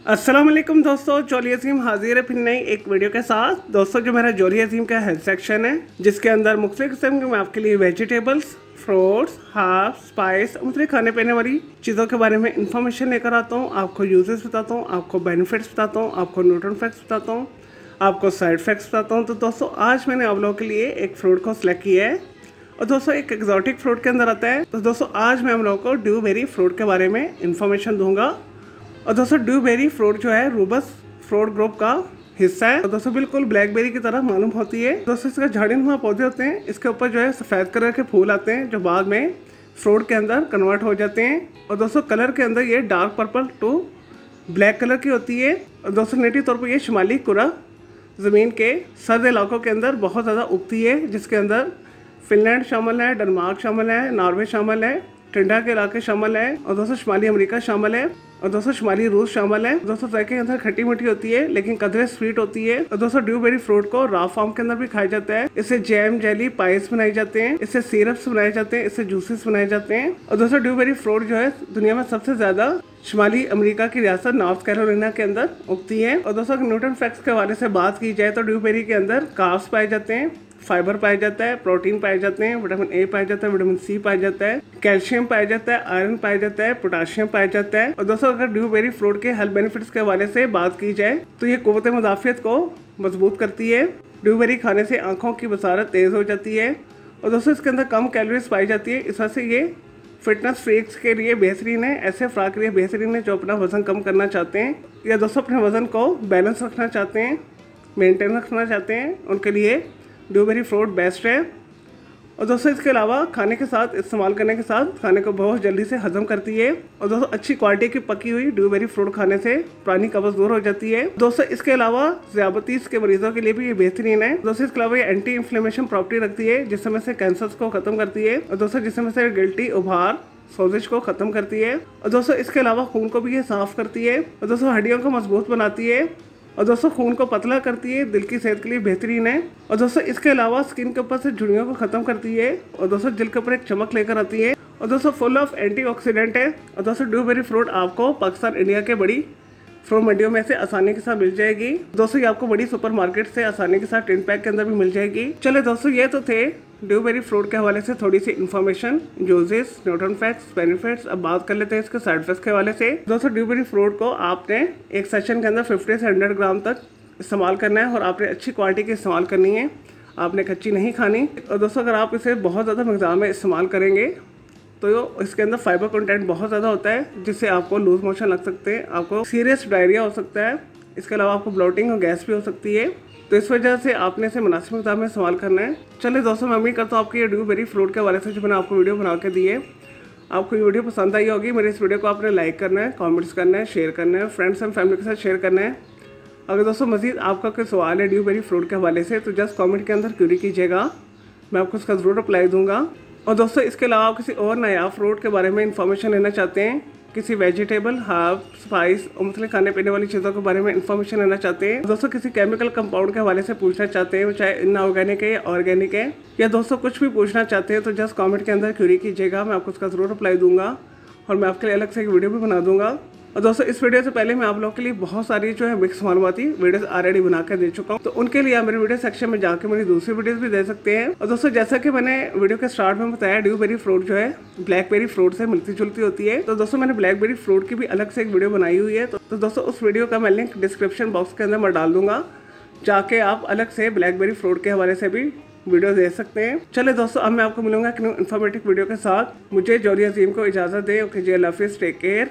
अस्सलाम वालेकुम दोस्तों, जोली अजीम हाजिर है फिर नई एक वीडियो के साथ। दोस्तों जो मेरा जोली अजीम का हेल्थ सेक्शन है जिसके अंदर मुख्तलिफ किस्म के मैं आपके लिए वेजिटेबल्स, फ्रूट्स, हर्ब्स, स्पाइस, मुख्तलिफ खाने पीने वाली चीज़ों के बारे में इंफॉर्मेशन लेकर आता हूँ। आपको यूजेस बताता हूँ, आपको बेनिफिट्स बताता हूँ, आपको न्यूट्रिएंट फैक्ट्स बताता हूँ, आपको साइड इफेक्ट्स बताता हूँ। तो दोस्तों आज मैंने आप लोगों के लिए एक फ्रूट को सिलेक्ट किया है और दोस्तों एक एक्जॉटिक फ्रूट के अंदर आता है। तो दोस्तों आज मैं आप लोगों को ड्यूबेरी फ्रूट के बारे में इंफॉर्मेशन दूंगा। और दोस्तों ड्यूबेरी फ्रूट जो है रूबस फ्रूट ग्रुप का हिस्सा है और दोस्तों बिल्कुल ब्लैकबेरी की तरह मालूम होती है। दोस्तों इसका झाड़ीनुमा पौधे होते हैं, इसके ऊपर जो है सफ़ेद कलर के फूल आते हैं जो बाद में फ्रूट के अंदर कन्वर्ट हो जाते हैं। और दोस्तों कलर के अंदर ये dark purple to black colour की होती है। और दोस्तों नेटिव तौर पर ये शुमाली कुरा ज़मीन के सर्द इलाकों के अंदर बहुत ज़्यादा उगती है, जिसके अंदर फिनलैंड शामिल है, डेनमार्क शामिल है, नॉर्वे शामिल है, ठंडा के इलाके शामिल है और दोस्तों शुमाली अमेरिका शामिल है और दोस्तों शुमाली रूस शामिल है। दोस्तों जायके के अंदर खट्टी मीठी होती है लेकिन कदरे स्वीट होती है। और दोस्तों ड्यूबेरी फ्रूट को रॉ फॉर्म के अंदर भी खाया जाता है। इससे जैम, जेली, पाइस बनाए जाते हैं, इससे सिरप्स बनाए जाते हैं, इससे जूसेस बनाए जाते हैं। और दोस्तों ड्यूबेरी फ्रूट जो है दुनिया में सबसे ज्यादा शुमाली अमेरिका की रियासत नॉर्थ कैरोलिना के अंदर उगती है। और दोस्तों न्यूट्रिएंट फैक्ट्स के हवाले से बात की जाए तो ड्यूबेरी के अंदर कार्ब्स पाए जाते हैं, फाइबर पाया जाता है, प्रोटीन पाए जाते हैं, विटामिन ए पाया जाता है, विटामिन सी पाया जाता है, कैल्शियम पाया जाता है, आयरन पाया जाता है, पोटाशियम पाया जाता है। और दोस्तों अगर ड्यूबेरी फ्रूट के हेल्थ बेनिफिट्स के हवाले से बात की जाए तो ये कुव्वत मुदाफ़ियत को मजबूत करती है। ड्यूबेरी खाने से आंखों की बसारत तेज़ हो जाती है और दोस्तों इसके अंदर कम कैलोरीज पाई जाती है। इस वजह से ये फिटनेस फ्रीक्स के लिए बेहतरीन है, ऐसे अफराद के लिए बेहतरीन है जो अपना वज़न कम करना चाहते हैं या दोस्तों अपने वज़न को बैलेंस रखना चाहते हैं, मेंटेन रखना चाहते हैं, उनके लिए ड्यूबेरी फ्रूट बेस्ट है। और दोस्तों इसके अलावा खाने के साथ इस्तेमाल करने के साथ खाने को बहुत जल्दी से हजम करती है। और दोस्तों अच्छी क्वालिटी की पकी हुई ड्यूबेरी फ्रूट खाने से पुरानी कब्ज़ दूर हो जाती है। दोस्तों इसके अलावा ज़ियाबतीस के मरीजों के लिए भी ये बेहतरीन है। दोस्तों इसके अलावा ये एंटी इन्फ्लेमेशन प्रॉपर्टी रखती है जिसमें से कैंसर को ख़त्म करती है और दोस्तों जिसमें से गिल्टी, उभार, सोजिश को ख़त्म करती है। और दोस्तों इसके अलावा खून को भी ये साफ़ करती है और दोस्तों हड्डियों को मजबूत बनाती है और दोस्तों खून को पतला करती है, दिल की सेहत के लिए बेहतरीन है। और दोस्तों इसके अलावा स्किन के ऊपर से झुर्रियों को ख़त्म करती है और दोस्तों दिल के ऊपर एक चमक लेकर आती है और दोस्तों फुल ऑफ एंटीऑक्सीडेंट है। और दोस्तों ड्यूबेरी फ्रूट आपको पाकिस्तान, इंडिया के बड़ी फ्रूट मंडियों में से आसानी के साथ मिल जाएगी। दोस्तों ये आपको बड़ी सुपर मार्केट से आसानी के साथ टिन पैक के अंदर भी मिल जाएगी। चले दोस्तों ये तो थे ड्यूबेरी फ्रूट के हवाले से थोड़ी सी information, uses, nutrient facts, benefits. अब बात कर लेते हैं इसके साइड इफेक्ट्स के हवाले से। दोस्तों ड्यूबेरी फ्रूट को आपने एक सेशन के अंदर 50 से 100 ग्राम तक इस्तेमाल करना है और आपने अच्छी क्वालिटी की इस्तेमाल करनी है, आपने कच्ची नहीं खानी। और दोस्तों अगर आप इसे बहुत ज़्यादा मकदार में इस्तेमाल करेंगे तो इसके अंदर फाइबर कंटेंट बहुत ज़्यादा होता है जिससे आपको लूज मोशन लग सकते हैं, आपको सीरियस डायरिया हो सकता है, इसके अलावा आपको ब्लोटिंग और गैस भी हो सकती है। तो इस वजह से आपने इसे मुनासिब मकदार में इस्तेमाल करना है। चलिए दोस्तों मैं उम्मीद करता हूँ आपकी ये ड्यूबेरी फ्रूट के हवाले से जो मैंने आपको वीडियो बना के दी है आपको ये वीडियो पसंद आई होगी। मेरे इस वीडियो को आपने लाइक करना है, कॉमेंट्स करना है, शेयर करना है, फ्रेंड्स एंड फैमिली के साथ शेयर करना है। अगर दोस्तों मज़ीद आपका कोई सवाल है ड्यूबेरी फ्रूट के हवाले से तो जस्ट कमेंट के अंदर क्वेरी कीजिएगा, मैं आपको उसका ज़रूर रिप्लाई दूंगा। और दोस्तों इसके अलावा आप किसी और नया फ्रूट के बारे में इंफॉर्मेशन लेना चाहते हैं, किसी वेजिटेबल, हर्ब, स्पाइस और मुख्तलिफ खाने पीने वाली चीज़ों के बारे में इंफॉर्मेशन लेना चाहते हैं, दोस्तों किसी केमिकल कंपाउंड के हवाले से पूछना चाहते हैं, चाहे इनऑर्गेनिक है या ऑर्गेनिक है, या दोस्तों कुछ भी पूछना चाहते हैं तो जस्ट कमेंट के अंदर क्वेरी कीजिएगा, मैं आपको उसका ज़रूर रिप्लाई दूंगा और मैं आपके लिए अलग से एक वीडियो भी बना दूंगा। और दोस्तों इस वीडियो से पहले मैं आप लोगों के लिए बहुत सारी जो है मिक्स मालूमाती वीडियोस ऑलरेडी बना कर दे चुका हूँ, तो उनके लिए आप मेरे वीडियो सेक्शन में जाकर मेरी दूसरी वीडियोस भी दे सकते हैं। और दोस्तों जैसा कि मैंने वीडियो के स्टार्ट में बताया ड्यूबेरी फ्रूट जो है ब्लैकबेरी फ्रूट से मिलती जुलती होती है। तो दोस्तों मैंने ब्लैकबेरी फ्रूट की भी अलग से एक वीडियो बनाई हुई है, तो दोस्तों उस वीडियो का मैं लिंक डिस्क्रिप्शन बॉक्स के अंदर मैं डाल दूंगा, जाके आप अलग से ब्लैकबेरी फ्रूट के हवाले से भी वीडियो दे सकते हैं। चले दोस्तों अब मैं आपको मिलूंगा एक इन्फॉर्मेटिव वीडियो के साथ। मुझे जोली अजीम को इजाज़त दें। ओके जी, अल्लाह हाफिज़, टेक केयर।